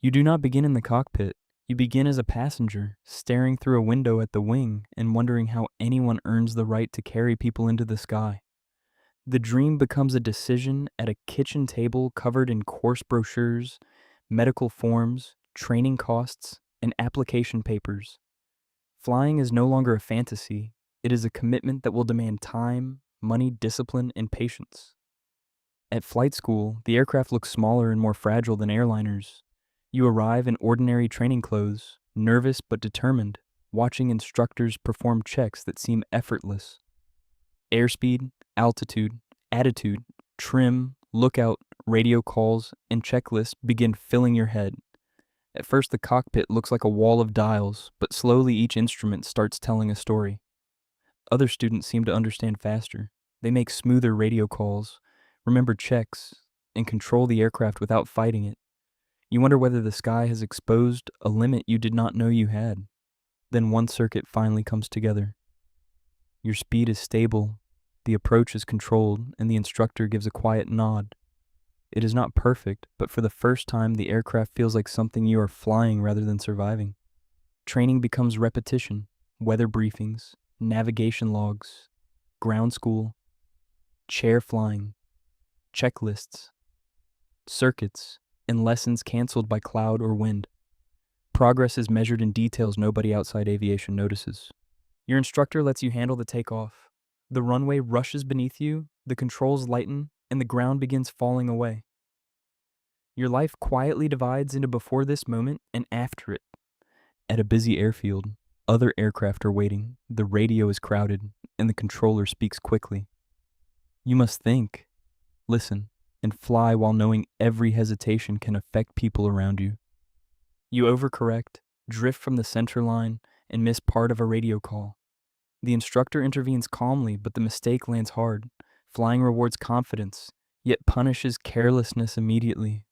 You do not begin in the cockpit. You begin as a passenger, staring through a window at the wing and wondering how anyone earns the right to carry people into the sky. The dream becomes a decision at a kitchen table covered in course brochures, medical forms, training costs, and application papers. Flying is no longer a fantasy. It is a commitment that will demand time, money, discipline, and patience. At flight school, the aircraft looks smaller and more fragile than airliners. You arrive in ordinary training clothes, nervous but determined, watching instructors perform checks that seem effortless. Airspeed, altitude, attitude, trim, lookout, radio calls, and checklists begin filling your head. At first, the cockpit looks like a wall of dials, but slowly each instrument starts telling a story. Other students seem to understand faster. They make smoother radio calls, remember checks, and control the aircraft without fighting it. You wonder whether the sky has exposed a limit you did not know you had. Then one circuit finally comes together. Your speed is stable, the approach is controlled, and the instructor gives a quiet nod. It is not perfect, but for the first time, the aircraft feels like something you are flying rather than surviving. Training becomes repetition, weather briefings, navigation logs, ground school, chair flying, checklists, circuits, and lessons canceled by cloud or wind. Progress is measured in details nobody outside aviation notices. Your instructor lets you handle the takeoff. The runway rushes beneath you, the controls lighten, and the ground begins falling away. Your life quietly divides into before this moment and after it. At a busy airfield, other aircraft are waiting, the radio is crowded, and the controller speaks quickly. You must think, listen, and fly while knowing every hesitation can affect people around you. You overcorrect, drift from the center line, and miss part of a radio call. The instructor intervenes calmly, but the mistake lands hard. Flying rewards confidence, yet punishes carelessness immediately.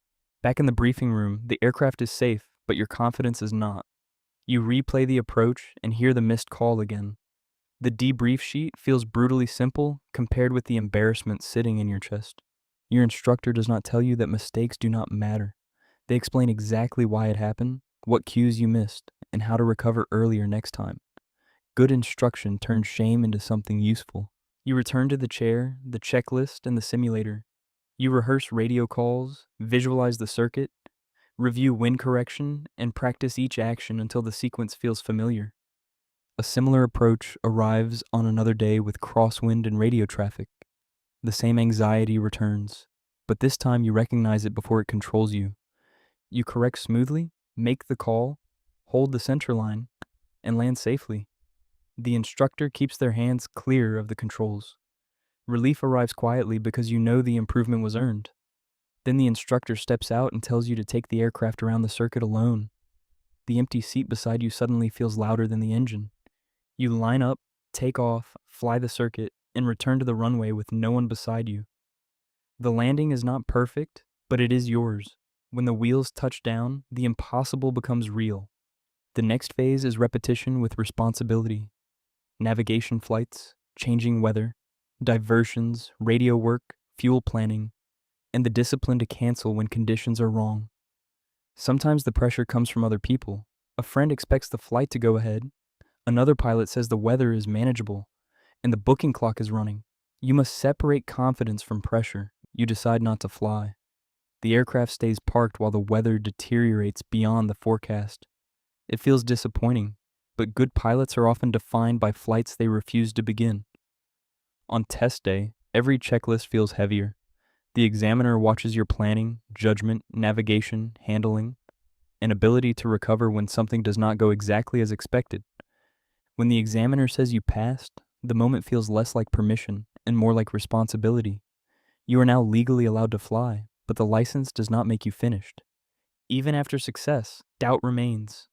Back in the briefing room, the aircraft is safe, but your confidence is not. You replay the approach and hear the missed call again. The debrief sheet feels brutally simple compared with the embarrassment sitting in your chest. Your instructor does not tell you that mistakes do not matter. They explain exactly why it happened, what cues you missed, and how to recover earlier next time. Good instruction turns shame into something useful. You return to the chair, the checklist, and the simulator. You rehearse radio calls, visualize the circuit, review wind correction, and practice each action until the sequence feels familiar. A similar approach arrives on another day with crosswind and radio traffic. The same anxiety returns, but this time you recognize it before it controls you. You correct smoothly, make the call, hold the center line, and land safely. The instructor keeps their hands clear of the controls. Relief arrives quietly because you know the improvement was earned. Then the instructor steps out and tells you to take the aircraft around the circuit alone. The empty seat beside you suddenly feels louder than the engine. You line up, take off, fly the circuit, and return to the runway with no one beside you. The landing is not perfect, but it is yours. When the wheels touch down, the impossible becomes real. The next phase is repetition with responsibility. Navigation flights, changing weather, diversions, radio work, fuel planning, and the discipline to cancel when conditions are wrong. Sometimes the pressure comes from other people. A friend expects the flight to go ahead. Another pilot says the weather is manageable, and the booking clock is running. You must separate confidence from pressure. You decide not to fly. The aircraft stays parked while the weather deteriorates beyond the forecast. It feels disappointing, but good pilots are often defined by flights they refuse to begin. On test day, every checklist feels heavier. The examiner watches your planning, judgment, navigation, handling, and ability to recover when something does not go exactly as expected. When the examiner says you passed, the moment feels less like permission and more like responsibility. You are now legally allowed to fly, but the license does not make you finished. Even after success, doubt remains.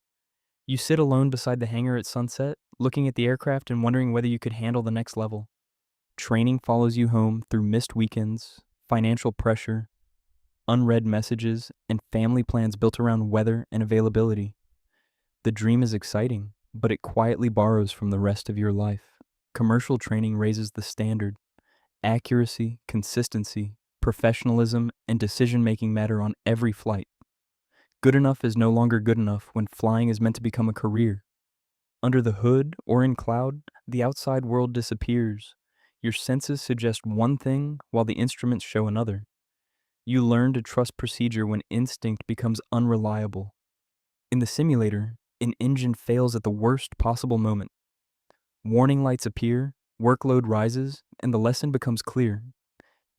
You sit alone beside the hangar at sunset, looking at the aircraft and wondering whether you could handle the next level. Training follows you home through missed weekends, financial pressure, unread messages, and family plans built around weather and availability. The dream is exciting, but it quietly borrows from the rest of your life. Commercial training raises the standard. Accuracy, consistency, professionalism, and decision-making matter on every flight. Good enough is no longer good enough when flying is meant to become a career. Under the hood or in cloud, the outside world disappears. Your senses suggest one thing while the instruments show another. You learn to trust procedure when instinct becomes unreliable. In the simulator, an engine fails at the worst possible moment. Warning lights appear, workload rises, and the lesson becomes clear.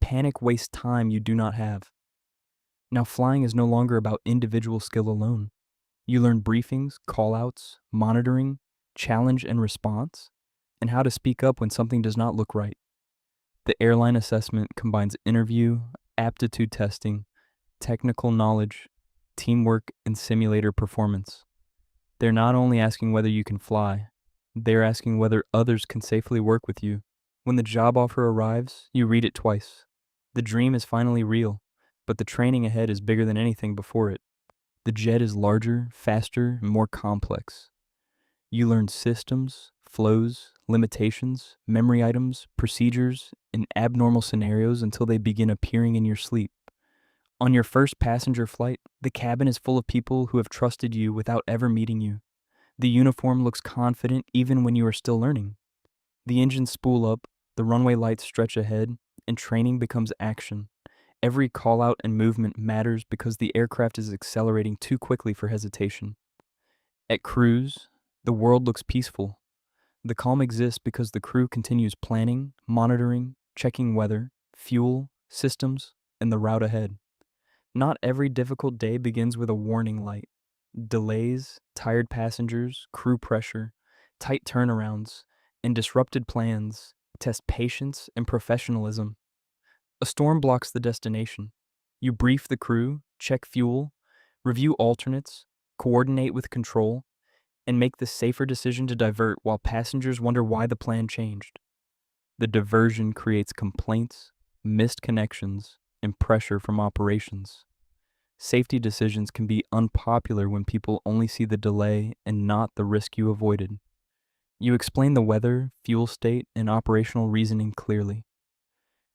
Panic wastes time you do not have. Now flying is no longer about individual skill alone. You learn briefings, callouts, monitoring, challenge and response, and how to speak up when something does not look right. The airline assessment combines interview, aptitude testing, technical knowledge, teamwork, and simulator performance. They're not only asking whether you can fly, they're asking whether others can safely work with you. When the job offer arrives, you read it twice. The dream is finally real, but the training ahead is bigger than anything before it. The jet is larger, faster, and more complex. You learn systems, flows, limitations, memory items, procedures, and abnormal scenarios until they begin appearing in your sleep. On your first passenger flight, the cabin is full of people who have trusted you without ever meeting you. The uniform looks confident even when you are still learning. The engines spool up, the runway lights stretch ahead, and training becomes action. Every call out and movement matters because the aircraft is accelerating too quickly for hesitation. At cruise, the world looks peaceful. The calm exists because the crew continues planning, monitoring, checking weather, fuel, systems, and the route ahead. Not every difficult day begins with a warning light. Delays, tired passengers, crew pressure, tight turnarounds, and disrupted plans test patience and professionalism. A storm blocks the destination. You brief the crew, check fuel, review alternates, coordinate with control, and make the safer decision to divert while passengers wonder why the plan changed. The diversion creates complaints, missed connections, and pressure from operations. Safety decisions can be unpopular when people only see the delay and not the risk you avoided. You explain the weather, fuel state, and operational reasoning clearly.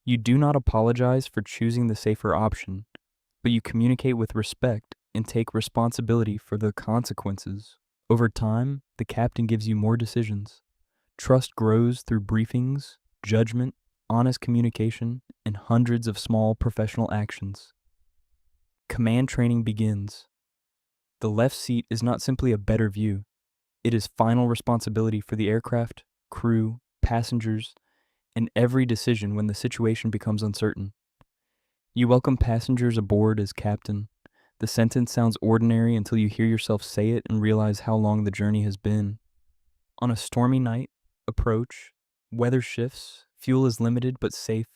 You do not apologize for choosing the safer option, but you communicate with respect and take responsibility for the consequences. Over time, the captain gives you more decisions. Trust grows through briefings, judgment, honest communication, and hundreds of small professional actions. Command training begins. The left seat is not simply a better view. It is final responsibility for the aircraft, crew, passengers, and every decision when the situation becomes uncertain. You welcome passengers aboard as captain. The sentence sounds ordinary until you hear yourself say it and realize how long the journey has been. On a stormy night, approach, weather shifts, fuel is limited but safe,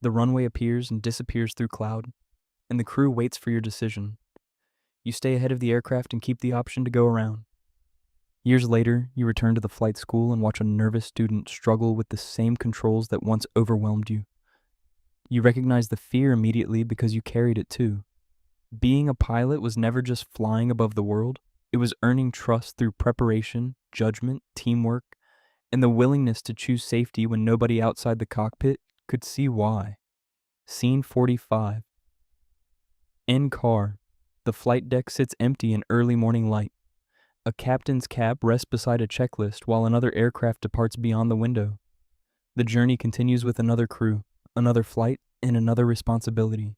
the runway appears and disappears through cloud, and the crew waits for your decision. You stay ahead of the aircraft and keep the option to go around. Years later, you return to the flight school and watch a nervous student struggle with the same controls that once overwhelmed you. You recognize the fear immediately because you carried it too. Being a pilot was never just flying above the world, it was earning trust through preparation, judgment, teamwork, and the willingness to choose safety when nobody outside the cockpit could see why. Scene 45. In car. The flight deck sits empty in early morning light. A captain's cab rests beside a checklist while another aircraft departs beyond the window. The journey continues with another crew, another flight, and another responsibility.